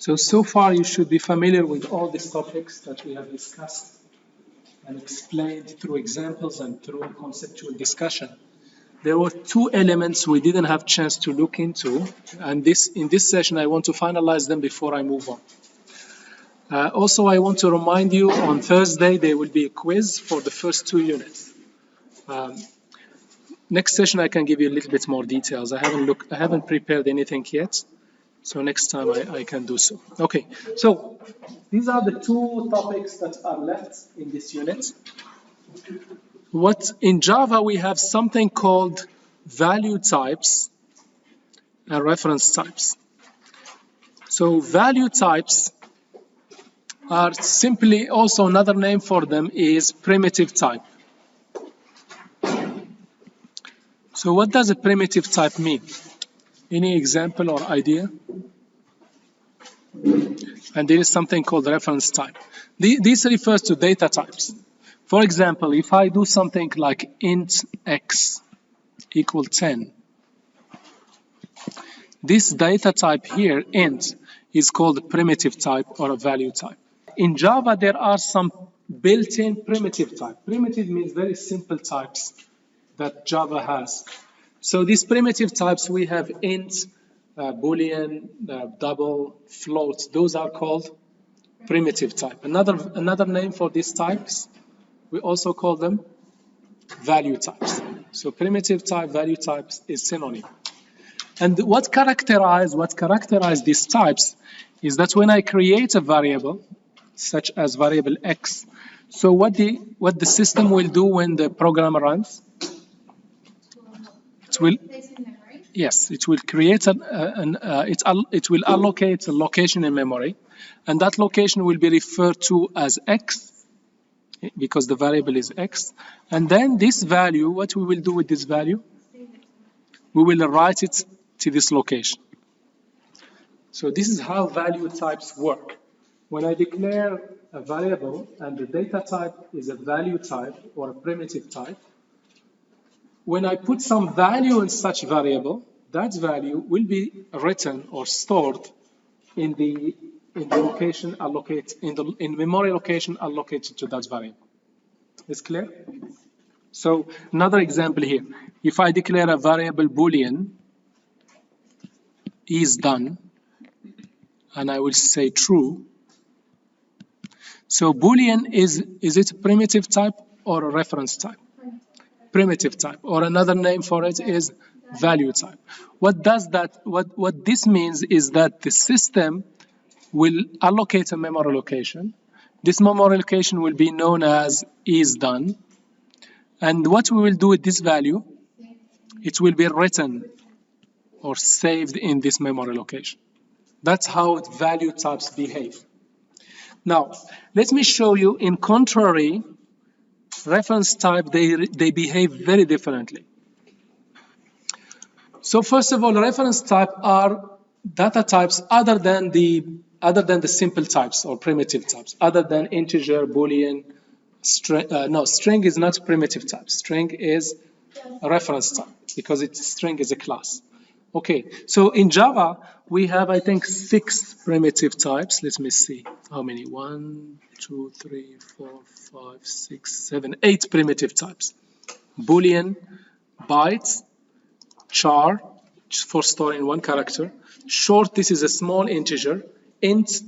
So far you should be familiar with all these topics that we have discussed and explained through examples and through conceptual discussion. There were two elements we didn't have chance to look into, and in this session I want to finalize them before I move on. Also, I want to remind you on Thursday there will be a quiz for the first 2 units. Next session I can give you a little bit more details. I haven't prepared anything yet, so next time I can do so. Okay, so these are the 2 topics that are left in this unit. In Java we have something called value types and reference types. So value types are simply, also another name for them is primitive type. So what does a primitive type mean? Any example or idea? And there is something called reference type. This refers to data types. For example, if I do something like int x equal 10, this data type here, int, is called a primitive type or a value type. In Java, there are some built-in primitive type. Primitive means very simple types that Java has. So these primitive types, we have int, boolean, double, float. Those are called primitive type. Another name for these types, we also call them value types. So primitive type, value types is synonym. And what characterize these types is that when I create a variable, such as variable x, so what the system will do when the program runs? It will create it will allocate a location in memory, and that location will be referred to as x because the variable is x. And then this value, what we will do with this value? We will write it to this location. So this is how value types work. When I declare a variable and the data type is a value type or a primitive type, when I put some value in such variable, that value will be written or stored in the location in memory location allocated to that variable. Is clear? So another example here. If I declare a variable boolean is done, and I will say true. So boolean is it a primitive type or a reference type? Primitive type, or another name for it is value type. What this means is that the system will allocate a memory location. This memory location will be known as is done. And what we will do with this value, it will be written or saved in this memory location. That's how value types behave. Now, let me show you, in contrary, reference type, they behave very differently. So first of all, reference type are data types other than the simple types or primitive types, other than integer, boolean, string. No, string is not primitive type. String is a reference type because string is a class. Okay, so in Java, we have, I think, 6 primitive types. Let me see how many. 1, 2, 3, 4, 5, 6, 7, 8 primitive types. Boolean, byte, char, for storing 1 character. Short, this is a small integer. Int,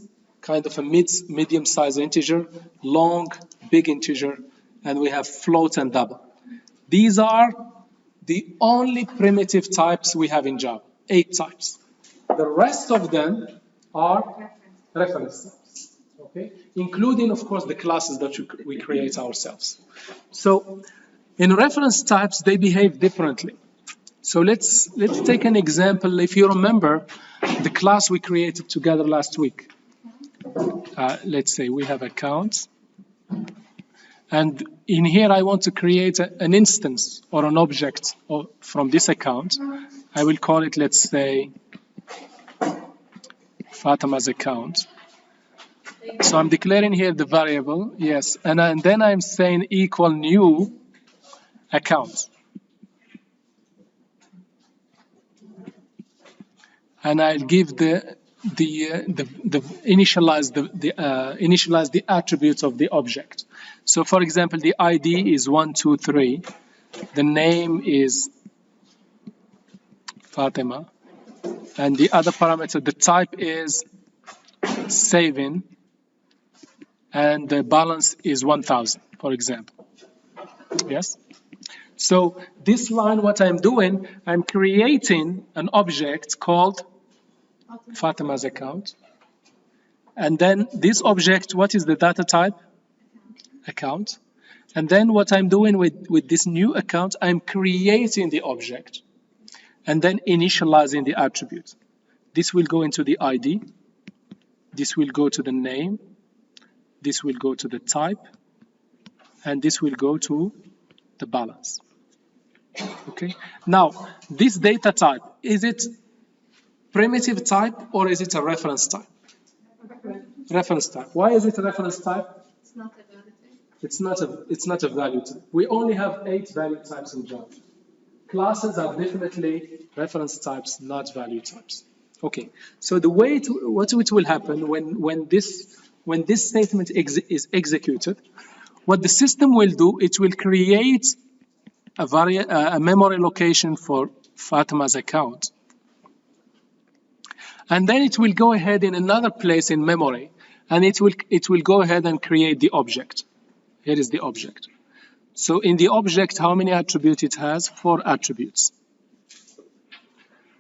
kind of a medium-sized integer. Long, big integer. And we have float and double. These are the only primitive types we have in Java, 8 types. The rest of them are reference types, okay? Including, of course, the classes that we create ourselves. So in reference types, they behave differently. So let's take an example. If you remember the class we created together last week, let's say we have account. And in here, I want to create an instance or an object from this account. I will call it, let's say, Fatima's account. So I'm declaring here the variable, yes, and then I'm saying equal new account. And I'll give the initialize the attributes of the object. So for example, the ID is 123, the name is Fatima, and the other parameter, the type is saving, and the balance is 1000, for example. Yes? So this line, what I'm doing, I'm creating an object called Fatima's account. And then this object, what is the data type? Account. And then what I'm doing with this new account, I'm creating the object and then initializing the attribute. This will go into the ID. This will go to the name. This will go to the type. And this will go to the balance. Okay. Now, this data type, is it primitive type or is it a reference type? Reference type. Why is it a reference type? It's not a value type. It's not a value type. We only have 8 value types in Java. Classes are definitely reference types, not value types. Okay. So the way what will happen when this statement is executed, what the system will do, it will create a memory location for Fatima's account. And then it will go ahead in another place in memory, and it will go ahead and create the object. Here is the object. So in the object, how many attributes it has? 4 attributes.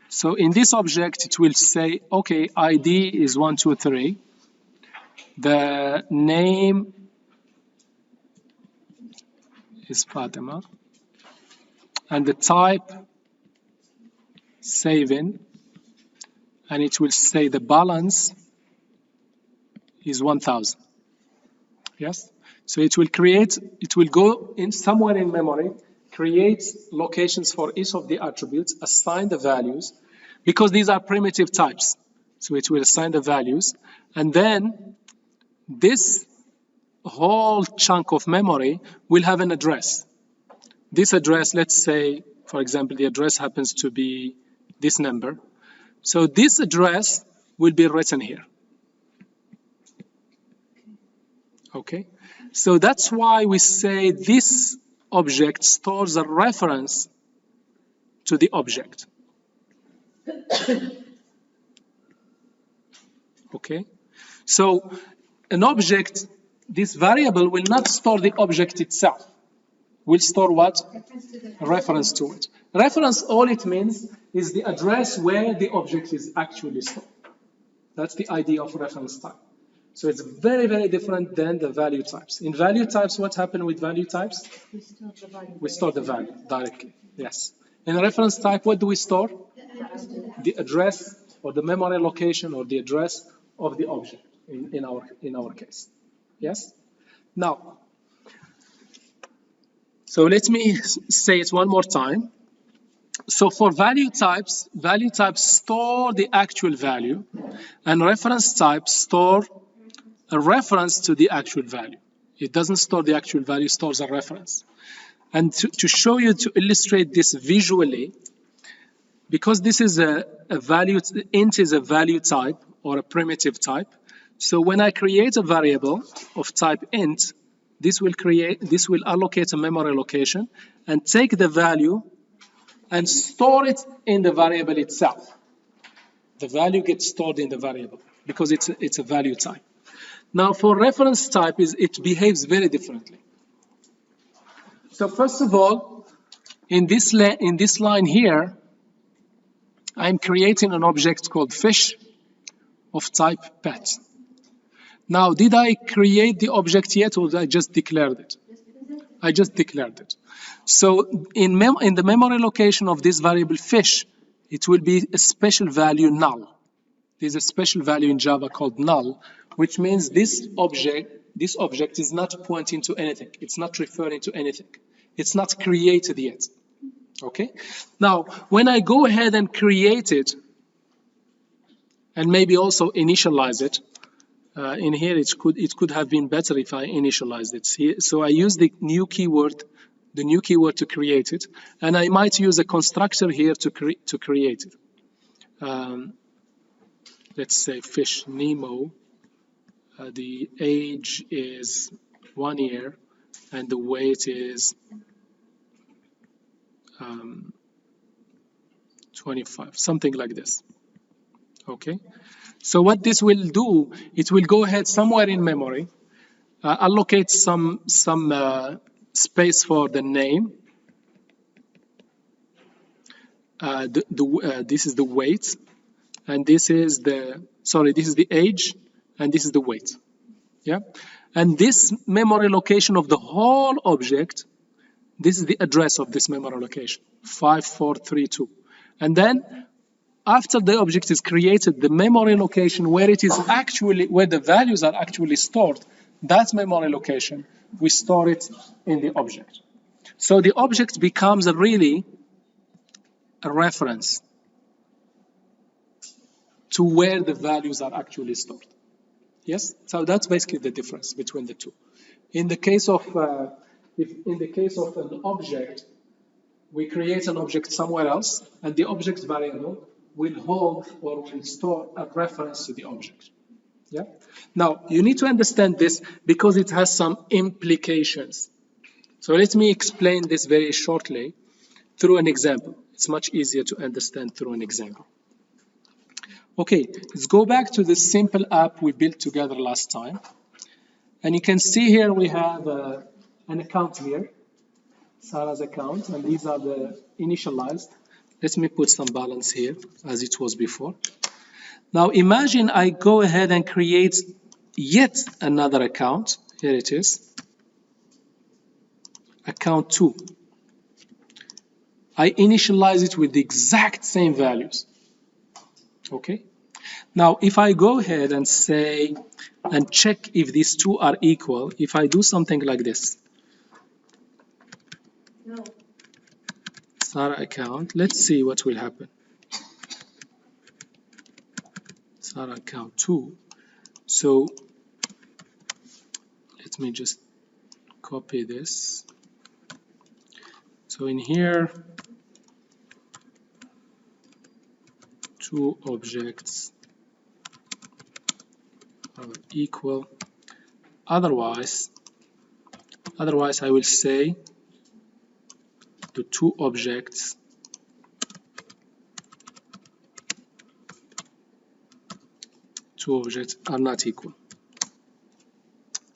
So in this object, it will say, okay, ID is 123. The name is Fatima. And the type, saving. And it will say the balance is 1000. Yes? So it will go in somewhere in memory, create locations for each of the attributes, assign the values, because these are primitive types. So it will assign the values, and then this whole chunk of memory will have an address. This address, let's say, for example, the address happens to be this number. So this address will be written here. Okay? So that's why we say this object stores a reference to the object. Okay? So an object, this variable will not store the object itself. Will store what? A reference to it. Reference, all it means is the address where the object is actually stored. That's the idea of reference type. So it's very, very different than the value types. In value types, what happened with value types? We store the value directly. Yes. In reference type, what do we store? The address or the memory location or the address of the object in our case. Yes? Now, so let me say it one more time. So for value types store the actual value, and reference types store a reference to the actual value. It doesn't store the actual value, it stores a reference. And to show you, to illustrate this visually, because this is a value, int is a value type or a primitive type. So when I create a variable of type int, this will allocate a memory location and take the value and store it in the variable itself. The value gets stored in the variable because it's a value type. Now for reference type, it behaves very differently. So first of all, in this line here, I'm creating an object called fish of type pet. Now, did I create the object yet, or did I just declared it? I just declared it. So in the memory location of this variable fish, it will be a special value null. There's a special value in Java called null, which means this object is not pointing to anything. It's not referring to anything. It's not created yet. Okay? Now, when I go ahead and create it, and maybe also initialize it, in here it could have been better if I initialized it. See, so I use the new keyword to create it, and I might use a constructor here to create it. let's say fish Nemo, the age is 1 year and the weight is 25, something like this. Okay, so what this will do, it will go ahead somewhere in memory, allocate some space for the name. This is the weight, and this is the age, and this is the weight. Yeah, and this memory location of the whole object, this is the address of this memory location, 5432. And then after the object is created, the memory location where the values are actually stored, that memory location, we store it in the object. So the object becomes really a reference to where the values are actually stored. Yes, so that's basically the difference between the two. In the case of an object, we create an object somewhere else, and the object variable will hold or will store a reference to the object. Yeah. Now you need to understand this because it has some implications. So let me explain this very shortly through an example. It's much easier to understand through an example. Okay, let's go back to the simple app we built together last time. And you can see here we have an account here, Sarah's account, and these are the initialized. Let me put some balance here as it was before. Now imagine I go ahead and create yet another account. Here it is, account 2. I initialize it with the exact same values. Okay. Now, if I go ahead and say, and check if these two are equal, if I do something like this, Sarah account, let's see what will happen. Sarah account 2. So let me just copy this. So in here, two objects are equal. Otherwise I will say the two objects are not equal.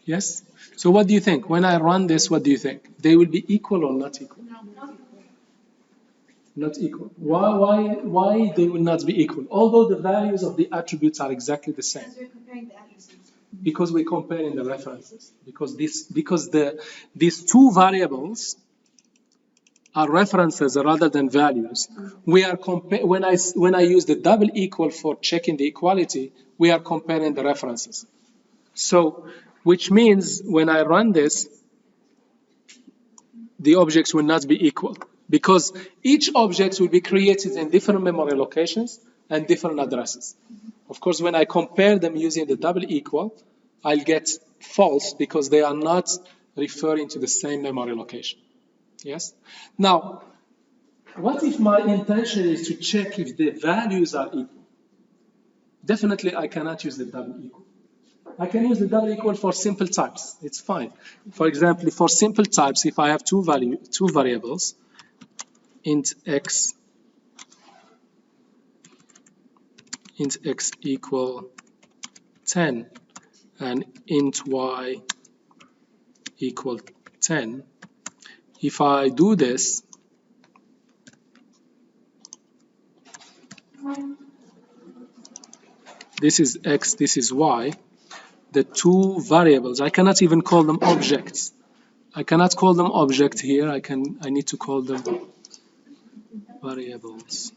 Yes? So what do you think? When I run this, what do you think? They will be equal or not equal? Not equal. Why they will not be equal? Although the values of the attributes are exactly the same. Because we're comparing the addresses. Because we're comparing the references. Because these two variables are references rather than values. We are when I use the double equal for checking the equality, we are comparing the references. So, which means when I run this, the objects will not be equal, because each object will be created in different memory locations and different addresses. Of course, when I compare them using the double equal, I'll get false because they are not referring to the same memory location. Yes? Now, what if my intention is to check if the values are equal? Definitely, I cannot use the double equal. I can use the double equal for simple types. It's fine. For example, for simple types, if I have two variables, int x equal 10 and int y equal 10, if I do this, this is x, this is y, the two variables, I cannot even call them objects. I cannot call them object here. I need to call them variables.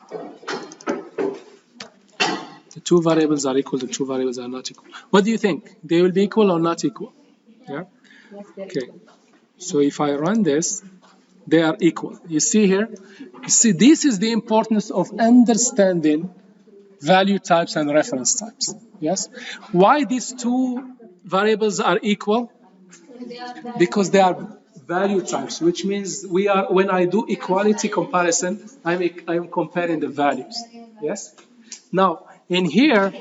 The two variables are equal, the two variables are not equal. What do you think? They will be equal or not equal? Yeah? Okay. So if I run this, they are equal. You see here? You see, this is the importance of understanding value types and reference types. Yes? Why these two variables are equal? Because they are value types, which means when I do equality comparison, I'm comparing the values. Yes? Now, in here,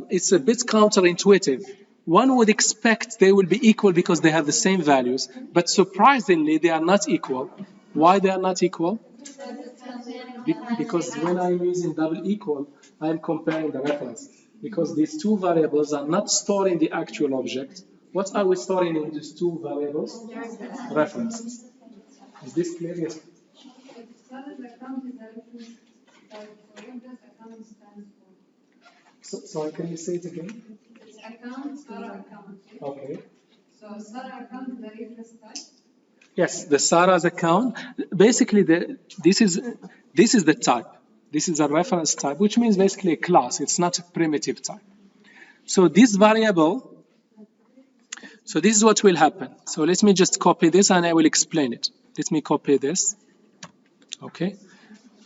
It's a bit counterintuitive. One would expect they will be equal because they have the same values, but surprisingly, they are not equal. Why they are not equal? Because when I'm using double equal, I'm comparing the references. Because these two variables are not stored in the actual object. What are we storing in these two variables? References. Is this clear? Yes. Sorry, can you say it again? It's account, Sarah account. Okay. So Sarah account is the reference type? Yes, the Sarah's account. Basically, this is the type. This is a reference type, which means basically a class. It's not a primitive type. So this variable, so this is what will happen. So let me just copy this and I will explain it. Let me copy this. Okay.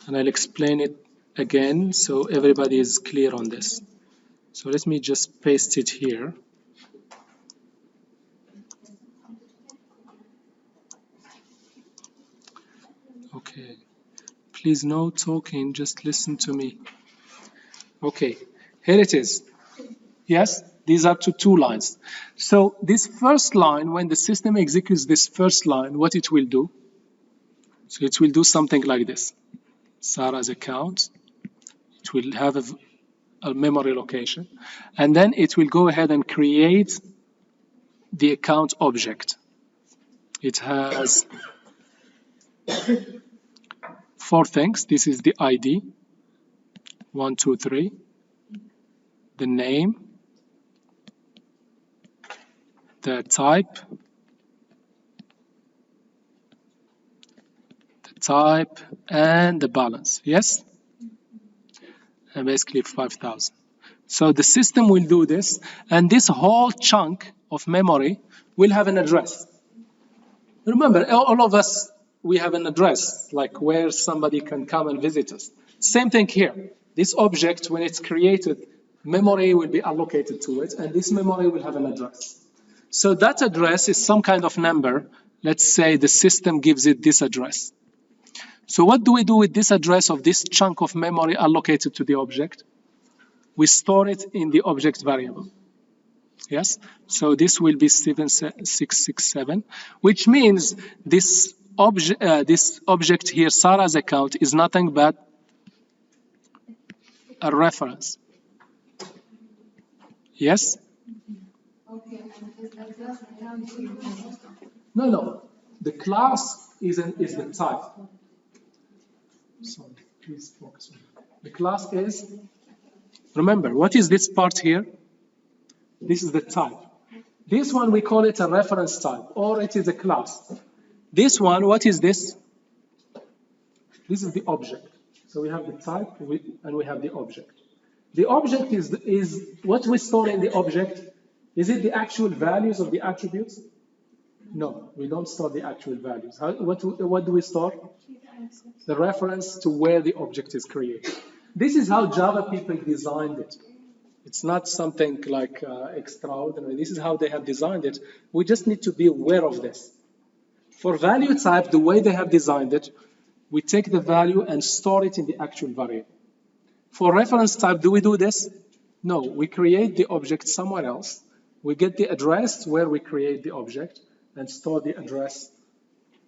And I'll explain it again so everybody is clear on this. So let me just paste it here. Okay. Please no talking, just listen to me. Okay, here it is. Yes, these are two lines. So this first line, when the system executes this first line, what it will do? So it will do something like this. Sarah's account. It will have a memory location. And then it will go ahead and create the account object. It has 4 things. This is the ID, 1, 2, 3, the name, the type, and the balance. Yes? And basically 5,000. So the system will do this, and this whole chunk of memory will have an address. Remember, all of us, we have an address, like where somebody can come and visit us. Same thing here. This object, when it's created, memory will be allocated to it, and this memory will have an address. So that address is some kind of number. Let's say the system gives it this address. So what do we do with this address of this chunk of memory allocated to the object? We store it in the object variable. Yes? So this will be 7667, which means this object here, Sarah's account, is nothing but a reference. Yes? Okay, and the class account No. The class is the type. Sorry, please focus on it. The class is, remember, what is this part here? This is the type. This one, we call it a reference type, or it is a class. This one, what is this? This is the object. So we have the type, and we have the object. The object is what we store in the object. Is it the actual values of the attributes? No, we don't store the actual values. What do we store? The reference to where the object is created. This is how Java people designed it. It's not something like extraordinary. This is how they have designed it. We just need to be aware of this. For value type, the way they have designed it, we take the value and store it in the actual variable. For reference type, do we do this? No, we create the object somewhere else. We get the address where we create the object and store the address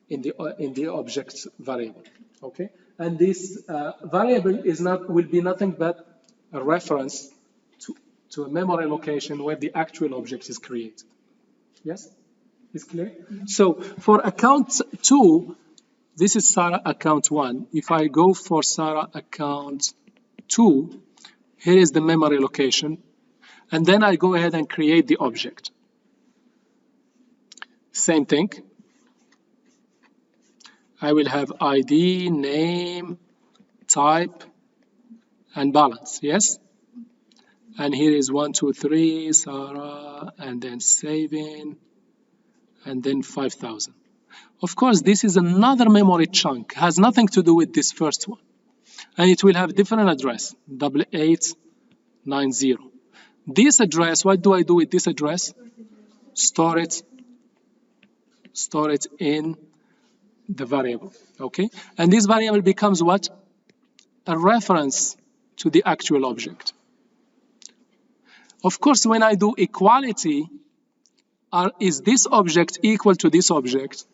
in the object variable. Okay, and this variable will be nothing but a reference to a memory location where the actual object is created. Yes, is clear? So for account 2, this is Sarah account 1. If I go for Sarah account 2, here is the memory location, and then I go ahead and create the object. Same thing. I will have ID, name, type, and balance, yes? And here is 1, 2, 3, Sarah, and then saving, and then 5,000. Of course, this is another memory chunk, has nothing to do with this first one. And it will have different address, 8890. This address, what do I do with this address? Store it in the variable, okay? And this variable becomes what? A reference to the actual object. Of course, when I do equality, is this object equal to this object?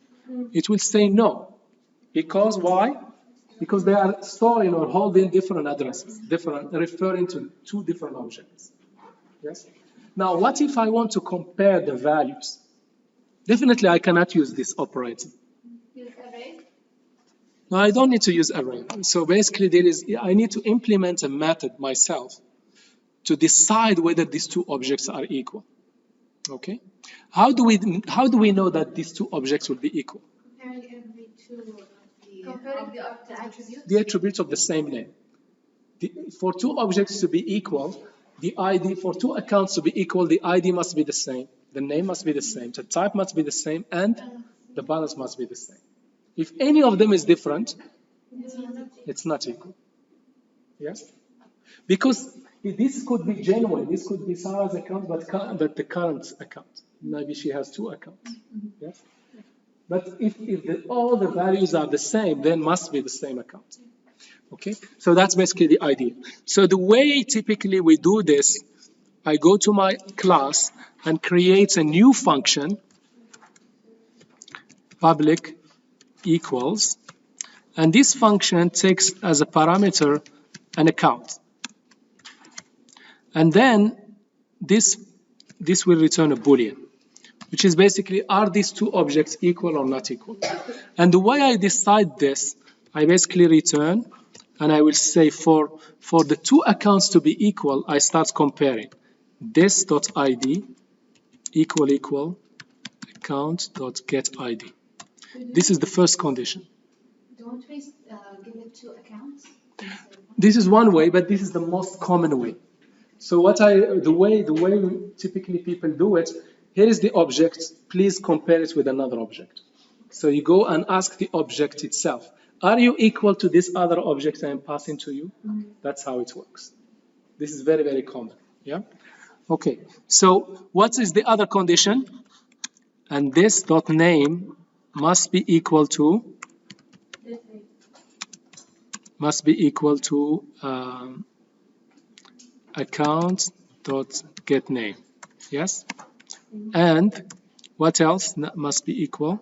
It will say no. Because why? Because they are storing or holding different addresses, referring to two different objects. Yes? Now, what if I want to compare the values? Definitely, I cannot use this operator. Use array? No, I don't need to use array. So basically, I need to implement a method myself to decide whether these two objects are equal. Okay? How do we know that these two objects will be equal? Comparing every two of the attributes? The attributes of the same name. For two objects to be equal, the ID, for two accounts to be equal, the ID must be the same, the name must be the same, the type must be the same, and the balance must be the same. If any of them is different, it's not equal. Yes? Because this could be genuine, this could be Sarah's account, but the current account. Maybe she has two accounts. Yes? But if all the values are the same, then must be the same account. Okay, so that's basically the idea. So the way typically we do this, I go to my class and create a new function, public equals, and this function takes as a parameter an account. And then this will return a Boolean, which is basically, are these two objects equal or not equal? And the way I decide this, I basically return, and I will say for the two accounts to be equal, I start comparing this.id equal account.getID. This is the first condition. Don't we give it two accounts? This is one way, but this is the most common way. So the way typically people do it, here is the object, please compare it with another object. So you go and ask the object itself, are you equal to this other object I am passing to you? That's how it works. This is very, very common. Yeah? Okay, so what is the other condition? And this dot name must be equal to account.getName. Yes? And what else must be equal?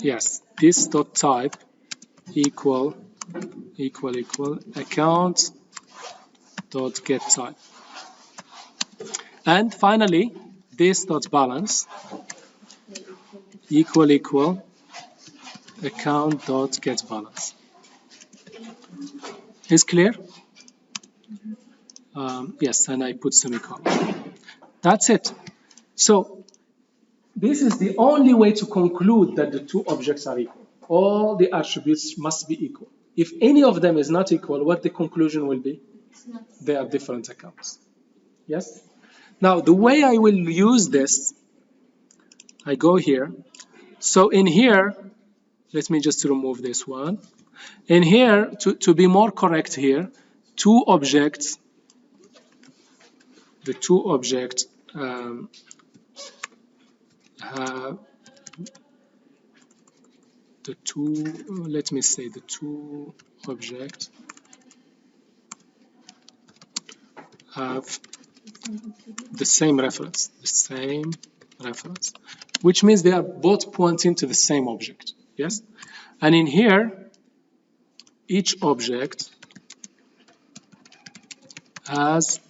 Yes, this dot type equal account dot get type. And finally, this dot balance equal account dot get balance. Is clear? Yes, and I put semicolon. That's it. So this is the only way to conclude that the two objects are equal. All the attributes must be equal. If any of them is not equal, what the conclusion will be? They are different accounts. Yes? Now, the way I will use this, I go here. So in here, let me just remove this one. In here, to be more correct here, two objects, the two objects have the two objects have the same reference, which means they are both pointing to the same object, yes? And in here, each object has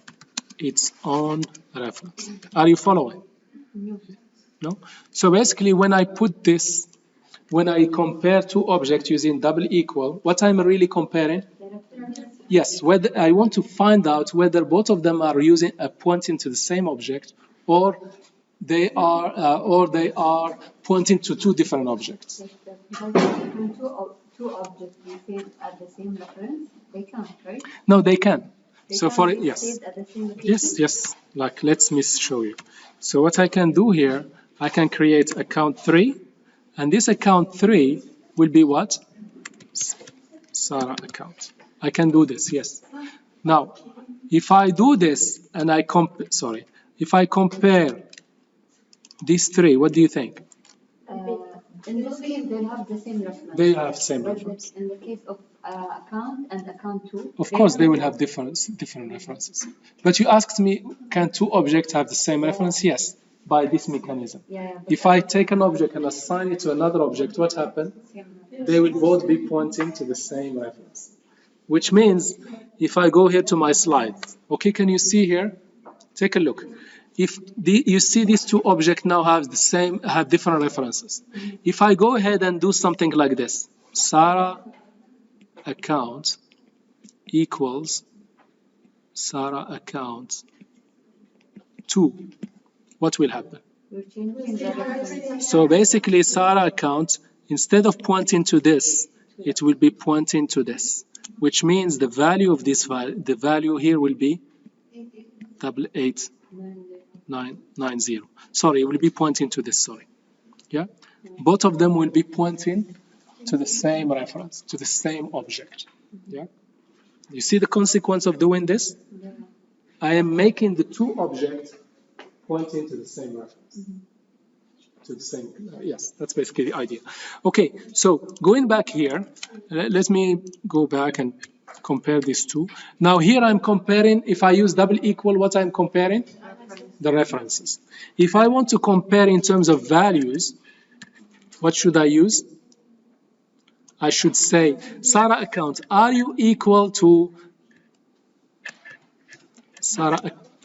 its own reference. Are you following? No? So basically, when I put this, when I compare two objects using double equal, what I'm really comparing? Yes, whether I want to find out whether both of them are pointing to the same object, or they are pointing to two different objects. Because two objects be saved at the same reference, they can't, right? No, they can. They So can't for be yes, saved at the same location? yes. Like let me show you. So what I can do here, I can create account 3, and this account 3 will be what? Sarah account. I can do this, yes. Now, if I do this and if I compare these three, what do you think? In this case, they'll have the same reference. They have the same But reference. in the case of account and account 2? Of course, they will have different references. But you asked me, can two objects have the same reference? Yes, by this mechanism. Yeah. If I take an object and assign it to another object, what happens? They will both be pointing to the same reference. Which means, if I go here to my slide, okay, can you see here? Take a look. If you see these two objects now have different references. If I go ahead and do something like this, Sarah account equals Sarah account 2, what will happen? You're changing the reference. So basically, Sarah account, instead of pointing to this, it will be pointing to this, which means the value of this the value here will be 88990. Sorry, it will be pointing to this, sorry. Yeah? Both of them will be pointing to the same reference, to the same object. Yeah? You see the consequence of doing this? Yeah. I am making the two objects pointing to the same reference. To the same, yes, that's basically the idea. Okay, so going back here, let me go back and compare these two. Now here I'm comparing, if I use double equal, what I'm comparing? The references. If I want to compare in terms of values, what should I use? I should say, Sarah account, are you equal to Sarah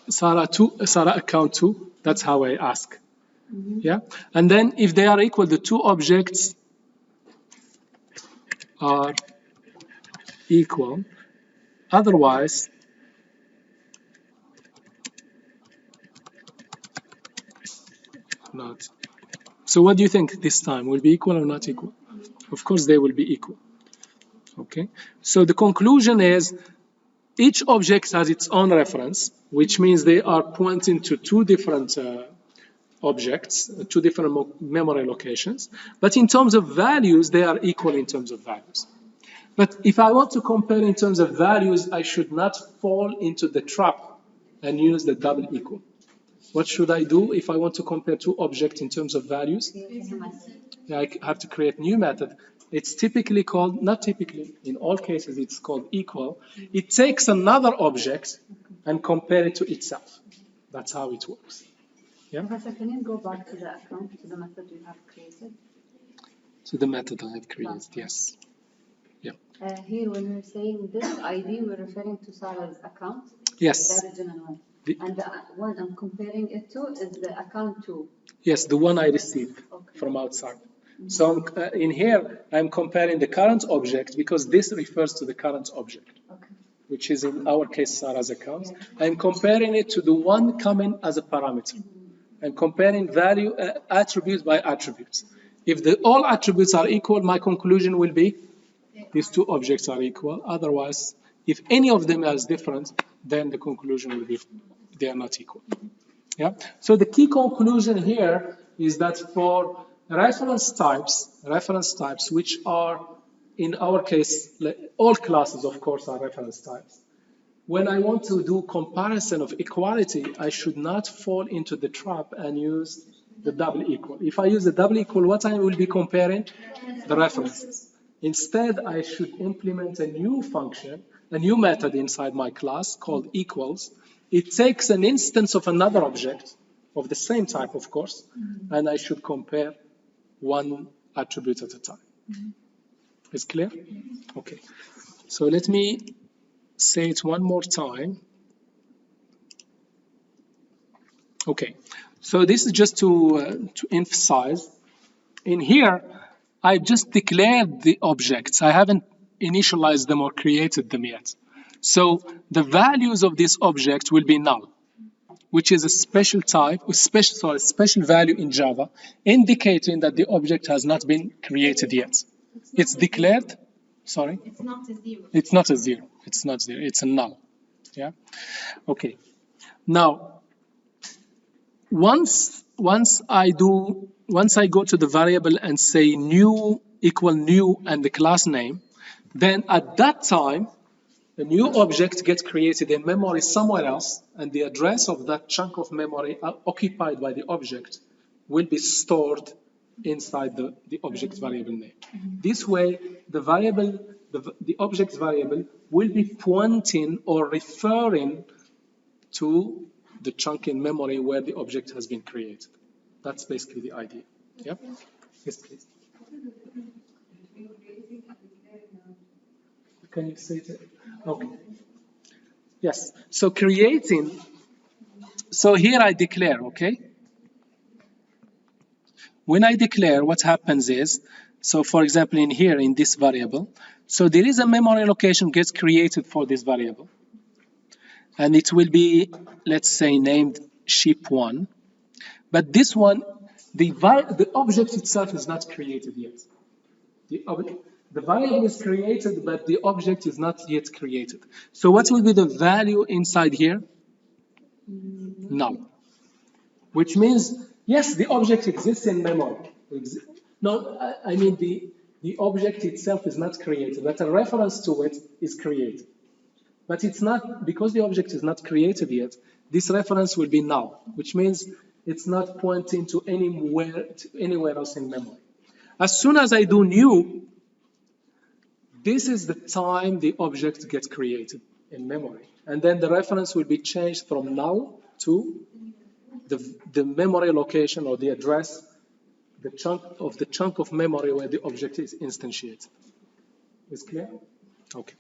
account 2? That's how I ask. Yeah, and then if they are equal, the two objects are equal. Otherwise, not. So what do you think this time? Will be equal or not equal? Of course, they will be equal. Okay. So the conclusion is each object has its own reference, which means they are pointing to two different objects, two different memory locations. But in terms of values, they are equal in terms of values. But if I want to compare in terms of values, I should not fall into the trap and use the double equal. What should I do if I want to compare two objects in terms of values? Yeah, I have to create new method. It's typically called, not typically, in all cases it's called equal. It takes another object and compare it to itself. That's how it works. Yeah? Professor, can you go back to the account, to the method you have created? To the method I have created, yes. Yeah. Here, when we're saying this ID, we're referring to Sarah's account, Yes. the original one. And the one I'm comparing it to is the account 2. Yes, the one I received from outside. So in here, I'm comparing the current object because this refers to the current object, which is in our case Sarah's account. I'm comparing it to the one coming as a parameter. I'm comparing value attribute by attribute. If all attributes are equal, my conclusion will be these two objects are equal. Otherwise, if any of them is different, then the conclusion will be they are not equal. Yeah. So the key conclusion here is that for reference types, which are in our case, all classes of course are reference types. When I want to do comparison of equality, I should not fall into the trap and use the double equal. If I use the double equal, what I will be comparing? The references. Instead, I should implement a new function, a new method inside my class called equals. It takes an instance of another object of the same type, of course, and I should compare one attribute at a time. Is clear? Okay. So let me say it one more time. Okay. So this is just to emphasize. In here, I just declared the objects. I haven't initialized them or created them yet. So the values of this object will be null, which is a special type, special value in Java, indicating that the object has not been created yet. It's declared. Sorry? It's not a zero. It's not a zero. It's not zero. It's a null. Yeah? Okay. Now, once I go to the variable and say new equal new and the class name, then at that time, a new object gets created in memory somewhere else, and the address of that chunk of memory occupied by the object will be stored inside the object variable name. This way, the variable the object variable will be pointing or referring to the chunk in memory where the object has been created. That's basically the idea. Yeah? Yes, please. Can you say that? Okay. Yes. So creating, so here I declare, okay? When I declare, what happens is, so for example, in here, in this variable, so there is a memory location gets created for this variable. And it will be, let's say, named sheep1. But this one, the object itself is not created yet. The variable is created, but the object is not yet created. So what will be the value inside here? Null. Which means, yes, the object exists in memory. No, I mean the object itself is not created, but a reference to it is created. But it's not, because the object is not created yet, this reference will be null, which means it's not pointing to anywhere else in memory. As soon as I do new, this is the time the object gets created in memory. And then the reference will be changed from null to the memory location or the address, the chunk of memory where the object is instantiated. Is clear? Okay.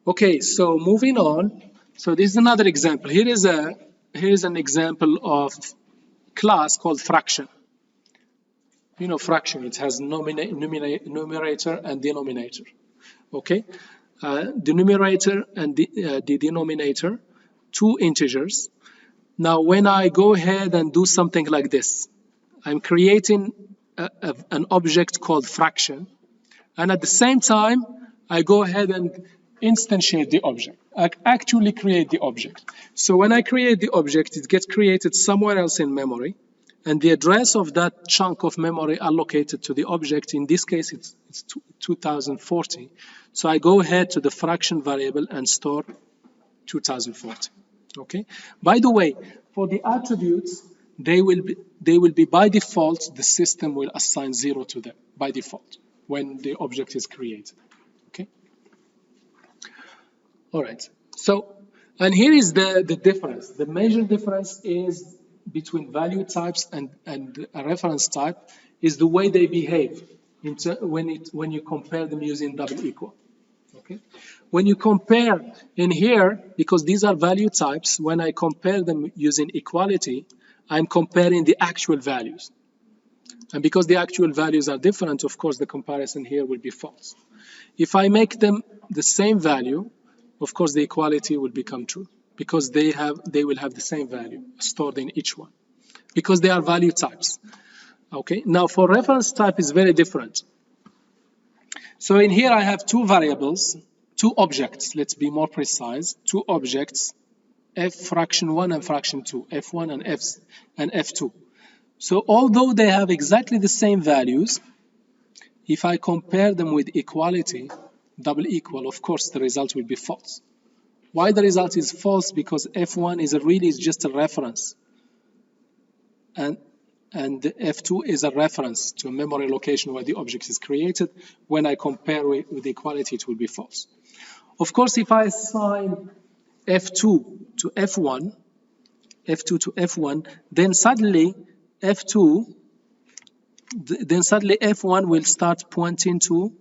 Okay, so moving on. So this is another example. Here is an example of class called fraction. You know fraction, it has numerator and denominator. Okay, the numerator and the denominator, two integers. Now when I go ahead and do something like this, I'm creating an object called fraction, and at the same time I go ahead and instantiate the object. I actually create the object. So when I create the object, it gets created somewhere else in memory, and the address of that chunk of memory allocated to the object, in this case it's 2040. So I go ahead to the fraction variable and store 2040. Okay. By the way, for the attributes, they will be by default, the system will assign 0 to them by default when the object is created. Okay. All right. So, and here is the difference. The major difference is between value types and a reference type is the way they behave when you compare them using double equal. Okay. When you compare in here, because these are value types, when I compare them using equality, I'm comparing the actual values. And because the actual values are different, of course, the comparison here will be false. If I make them the same value, of course, the equality will become true because they will have the same value stored in each one because they are value types. Okay. Now, for reference type is very different. So in here I have two variables, two objects, let's be more precise, two objects, f fraction 1 and fraction 2, f1 and f2. So although they have exactly the same values, if I compare them with equality, double equal, of course the result will be false. Why the result is false? Because f1 is just a reference. And f2 is a reference to a memory location where the object is created. When I compare with equality, it will be false. Of course, if I assign f2 to f1, then suddenly f1 will start pointing to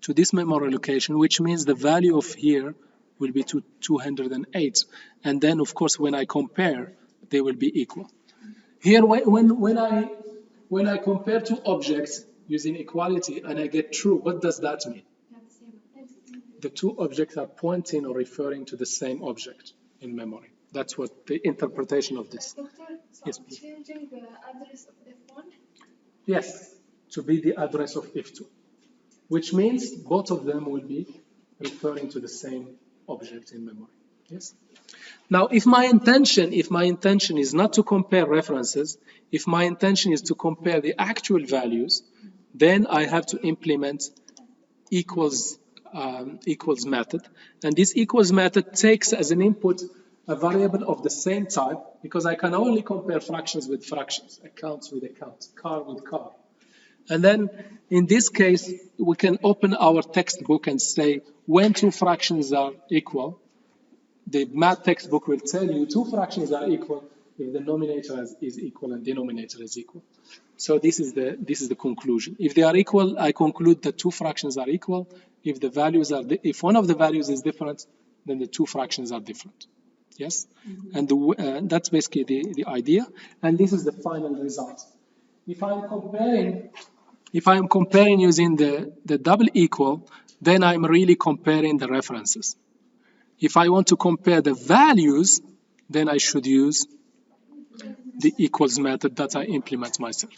this memory location, which means the value of here will be to 208. And then, of course, when I compare, they will be equal. Here, when I compare two objects using equality and I get true, what does that mean? The two objects are pointing or referring to the same object in memory. That's what the interpretation of this. Yes, please. Changing the address of F1? Yes, to be the address of F2, which means both of them will be referring to the same object in memory. Yes. Now, if my intention is not to compare references, if my intention is to compare the actual values, then I have to implement equals method. And this equals method takes as an input a variable of the same type, because I can only compare fractions with fractions, accounts with accounts, car with car. And then in this case, we can open our textbook and say when two fractions are equal, the math textbook will tell you two fractions are equal if the numerator is equal and denominator is equal. So this is the conclusion. If they are equal, I conclude that two fractions are equal. If the values are if one of the values is different, then the two fractions are different. Yes, and that's basically the idea. And this is the final result. If I'm comparing using the double equal, then I'm really comparing the references. If I want to compare the values, then I should use the equals method that I implement myself.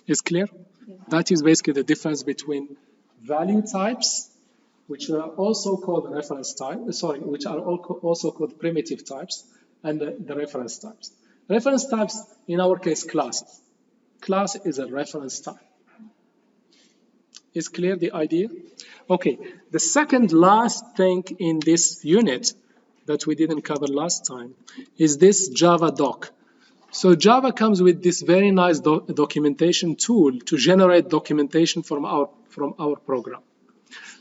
Is clear? That is basically the difference between value types, which are also called reference types, which are also called primitive types, and the reference types. Reference types, in our case, classes. Class is a reference type. Is clear the idea? Okay, the second last thing in this unit that we didn't cover last time is this JavaDoc. So Java comes with this very nice documentation tool to generate documentation from our program.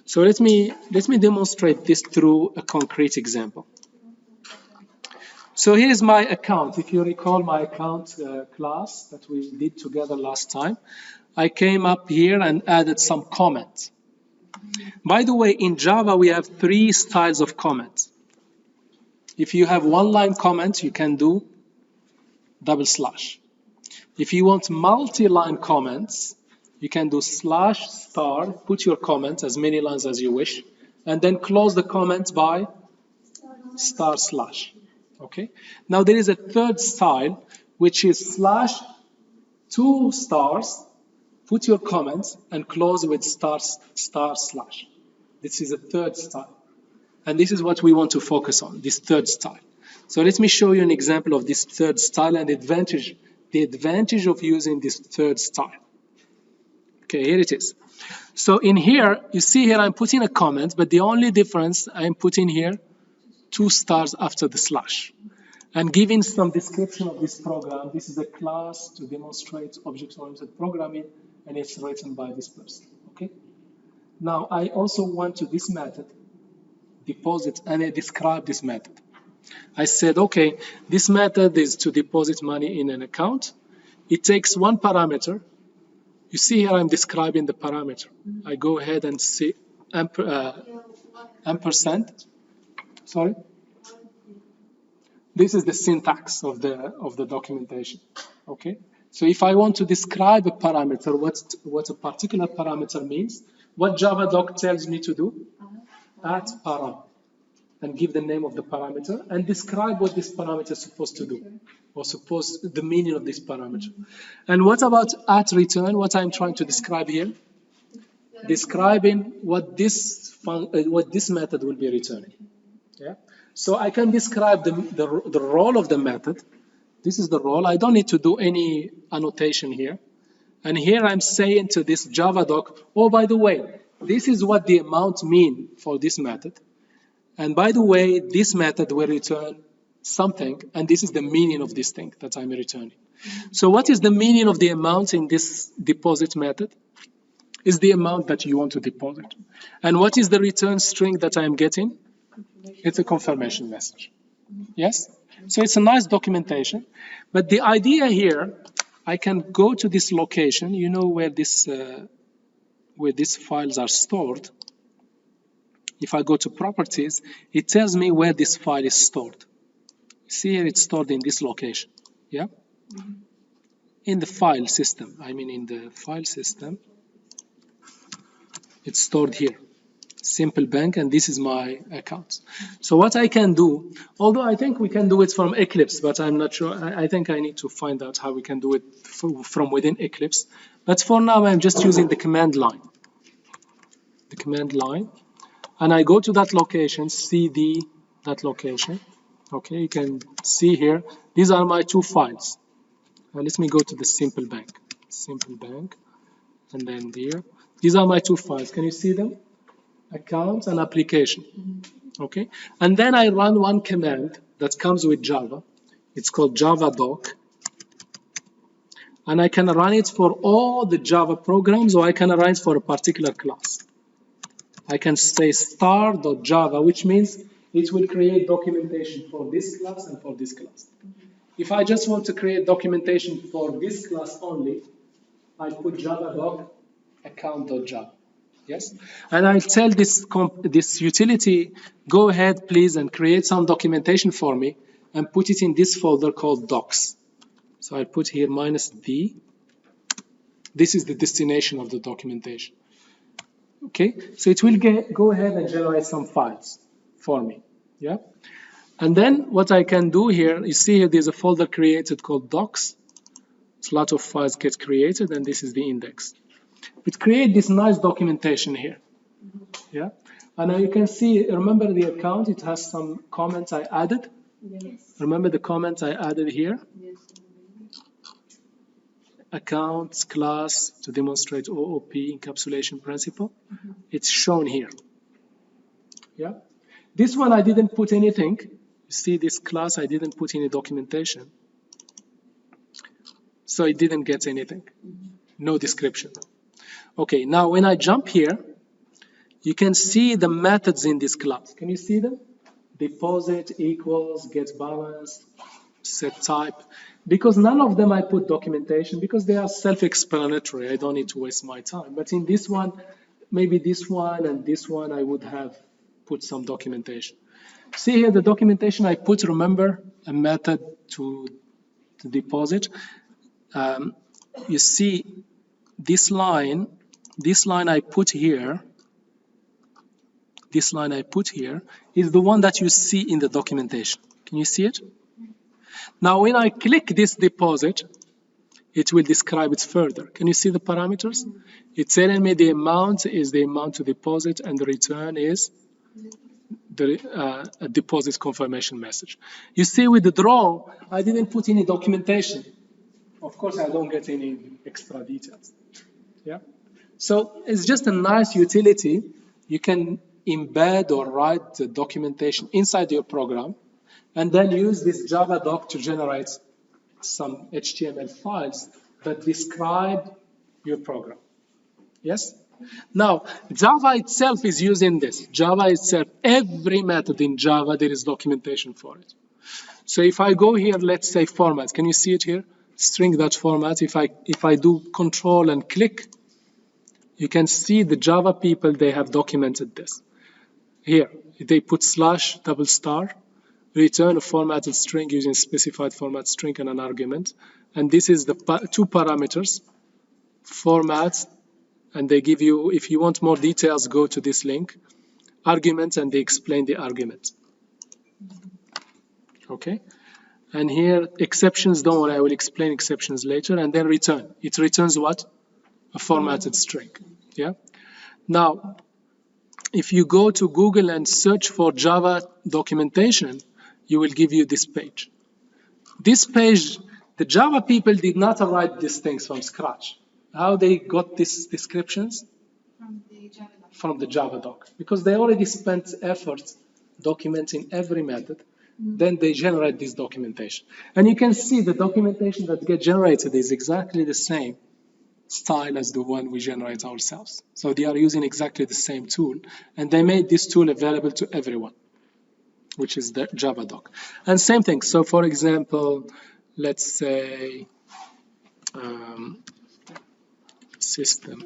So let me demonstrate this through a concrete example. So here is my account. If you recall my account class that we did together last time, I came up here and added some comments. By the way, in Java, we have three styles of comments. If you have one-line comments, you can do /. If you want multi-line comments, you can do /*, put your comment as many lines as you wish, and then close the comment by */. Okay. Now there is a third style, which is /2*, put your comments and close with */. This is a third style. And this is what we want to focus on, this third style. So let me show you an example of this third style and the advantage of using this third style. Okay, here it is. So in here, you see here I'm putting a comment, but the only difference I'm putting here 2 stars after the slash. And giving some description of this program. This is a class to demonstrate object-oriented programming, and it's written by this person. Okay. Now I also want to this method deposit, and I describe this method. I said, okay, this method is to deposit money in an account. It takes one parameter. You see here I'm describing the parameter. I go ahead and say ampersand. Sorry. This is the syntax of the documentation. Okay. So if I want to describe a parameter, what a particular parameter means, what JavaDoc tells me to do, @param, and give the name of the parameter and describe what this parameter is supposed to do, or the meaning of this parameter. And what about @return? What I'm trying to describe here, describing what this method will be returning. Yeah. So I can describe the role of the method. This is the role. I don't need to do any annotation here. And here I'm saying to this JavaDoc, oh, by the way, this is what the amount mean for this method. And by the way, this method will return something, and this is the meaning of this thing that I'm returning. So what is the meaning of the amount in this deposit method? Is the amount that you want to deposit. And what is the return string that I'm getting? It's a confirmation message. Yes? So it's a nice documentation. But the idea here, I can go to this location, you know where these files are stored. If I go to properties, it tells me where this file is stored. See here, it's stored in this location. Yeah? In the file system. I mean, in the file system, it's stored here. Simple bank, and this is my account. So what I can do, although I think we can do it from Eclipse, but I'm not sure. I think I need to find out how we can do it from within Eclipse. But for now, I'm just using the command line. The command line. And I go to that location, cd that location. Okay, you can see here, these are my 2 files. Now let me go to the simple bank, and then here. These are my 2 files. Can you see them? Account and application. Okay, and then I run one command that comes with Java. It's called JavaDoc. And I can run it for all the Java programs, or I can run it for a particular class. I can say star.java, which means it will create documentation for this class and for this class. If I just want to create documentation for this class only, I put JavaDoc account.java. Yes, and I'll tell this utility, go ahead please and create some documentation for me and put it in this folder called docs. So I put here -d. This is the destination of the documentation. Okay, so it will go ahead and generate some files for me. Yeah, and then what I can do here, you see here there's a folder created called docs. So a lot of files get created, and this is the index. It creates this nice documentation here. Yeah, and now you can see, remember the account, it has some comments I added. Yes. Remember the comments I added here? Yes. Accounts, class, to demonstrate OOP encapsulation principle. It's shown here. Yeah, this one I didn't put anything. You see this class, I didn't put any documentation. So it didn't get anything. No description. Okay, now when I jump here, you can see the methods in this class. Can you see them? Deposit equals, get balance, set type. Because none of them I put documentation because they are self-explanatory. I don't need to waste my time. But in this one, maybe this one and this one, I would have put some documentation. See here the documentation I put, remember, a method to deposit. You see this line I put here, this line I put here is the one that you see in the documentation. Can you see it? Now when I click this deposit, it will describe it further. Can you see the parameters? It's telling me the amount is the amount to deposit and the return is the a deposit confirmation message. You see with the draw, I didn't put any documentation. Of course, I don't get any extra details. Yeah. So it's just a nice utility. You can embed or write the documentation inside your program and then use this JavaDoc to generate some HTML files that describe your program. Yes? Now, Java itself is using this. Java itself, every method in Java, there is documentation for it. So if I go here, let's say format, can you see it here? String.format, if I do control and click, you can see the Java people, they have documented this. Here, they put /, return a formatted string using specified format string and an argument. And this is the two parameters, format, and they give you, if you want more details, go to this link, arguments, and they explain the argument. Okay? And here, exceptions, don't worry, I will explain exceptions later, and then return. It returns what? A formatted string. Yeah? Now, if you go to Google and search for Java documentation, you will give you this page. This page, the Java people did not write these things from scratch. How they got these descriptions? From the JavaDoc. Because they already spent effort documenting every method. Then they generate this documentation. And you can see the documentation that gets generated is exactly the same style as the one we generate ourselves. So they are using exactly the same tool. And they made this tool available to everyone, which is the JavaDoc. And same thing. So for example, let's say system.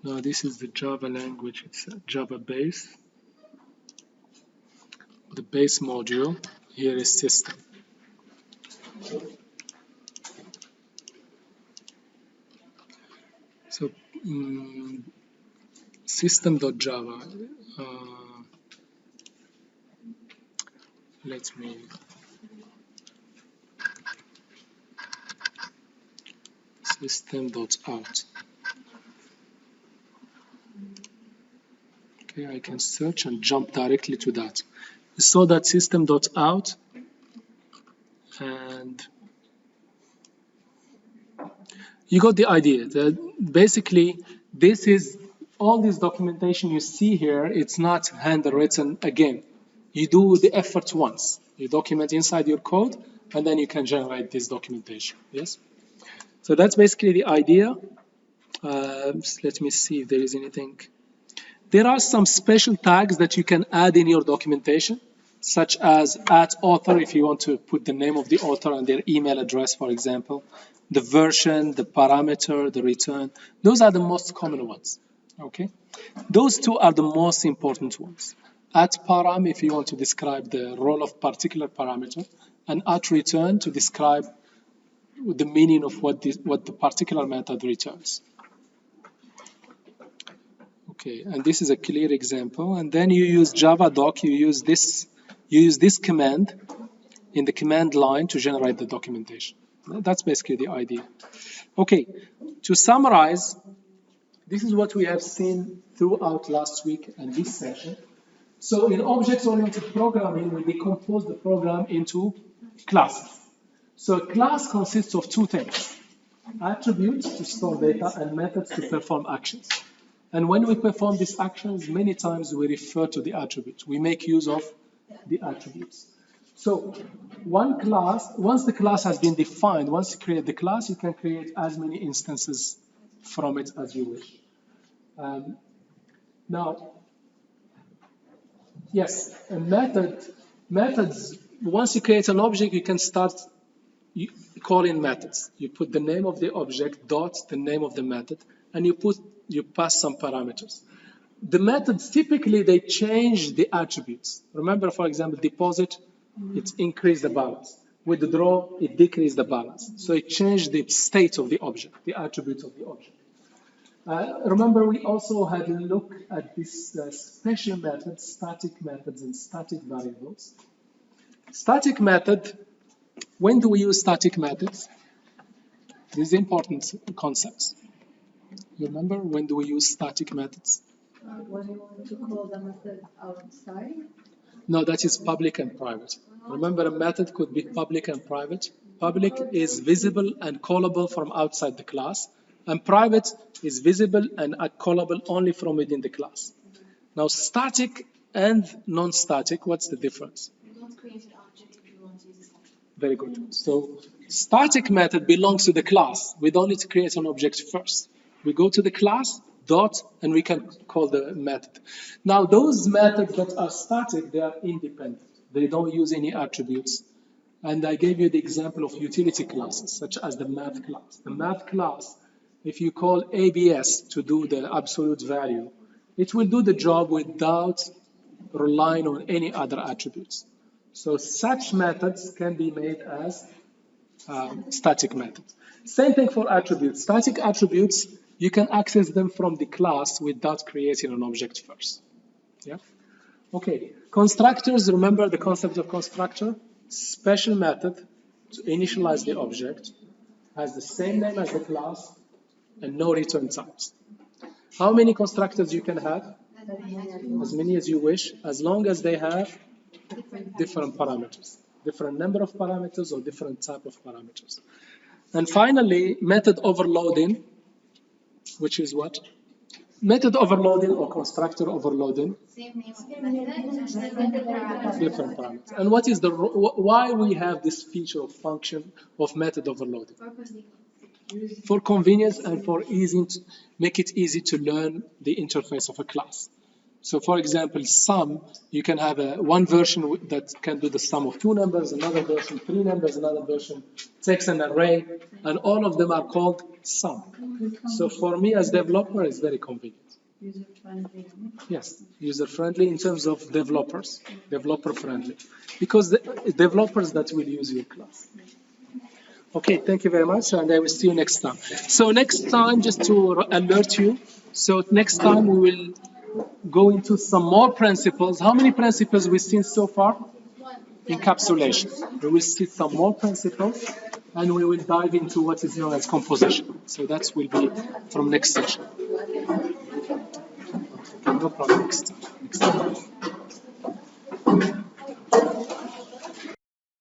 Now this is the Java language, it's a Java base. The base module, here is system. So system.java, let me system.out. Okay, I can search and jump directly to that. You saw that system.out, and you got the idea that basically this is all this documentation you see here, it's not handwritten again. You do the effort once. You document inside your code, and then you can generate this documentation. Yes. So that's basically the idea. Let me see if there is anything. There are some special tags that you can add in your documentation, such as @author if you want to put the name of the author and their email address, for example, the version, the parameter, the return. Those are the most common ones. Okay, those two are the most important ones. @param if you want to describe the role of particular parameter, and @return to describe the meaning of what the particular method returns. Okay, and this is a clear example. And then you use JavaDoc. You use this command in the command line to generate the documentation. That's basically the idea. Okay, to summarize, this is what we have seen throughout last week and this session. So in object-oriented programming, we decompose the program into classes. So a class consists of two things: attributes to store data and methods to perform actions. And when we perform these actions, many times we refer to the attributes. We make use of the attributes. So one class, once the class has been defined, once you create the class, you can create as many instances from it as you wish. Now, yes, methods, once you create an object, you can start calling methods. You put the name of the object, dot the name of the method, and you pass some parameters. The methods, typically, they change the attributes. Remember, for example, deposit, it increased the balance. Withdraw, it decreased the balance. So it changed the state of the object, the attributes of the object. Remember, we also had a look at this special methods, static methods, and static variables. Static method, when do we use static methods? These are important concepts. You remember, when do we use static methods? When you want to call the method outside? No, that is public and private. Remember, a method could be public and private. Public is visible and callable from outside the class, and private is visible and callable only from within the class. Now, static and non-static, what's the difference? You don't create an object if you want to use a static. Very good. So, static method belongs to the class. We don't need to create an object first. We go to the class, dot, and we can call the method. Now, those methods that are static, they are independent. They don't use any attributes. And I gave you the example of utility classes, such as the math class. The math class, if you call ABS to do the absolute value, it will do the job without relying on any other attributes. So such methods can be made as static methods. Same thing for attributes. Static attributes, you can access them from the class without creating an object first. Yeah? Okay. Constructors, remember the concept of constructor? Special method to initialize the object, has the same name as the class, and no return types. How many constructors you can have? As many as you wish, as long as they have different parameters, different number of parameters or different type of parameters. And finally, method overloading, which is what? Method overloading or constructor overloading. Same name of the method, just different parameters. Different parameters. And what is why we have this feature of function of method overloading? For convenience and for make it easy to learn the interface of a class. So for example, sum, you can have one version that can do the sum of two numbers, another version, three numbers, another version takes an array, and all of them are called sum. So for me as developer, it's very convenient. User-friendly. Yes, user-friendly in terms of developers, developer-friendly, because the developers that will use your class. Okay, thank you very much, and I will see you next time. So next time, just to alert you, so next time we will go into some more principles. How many principles we've seen so far? Encapsulation. We will see some more principles, and we will dive into what is known as composition. So that will be from next session. Okay, no problem. Next time.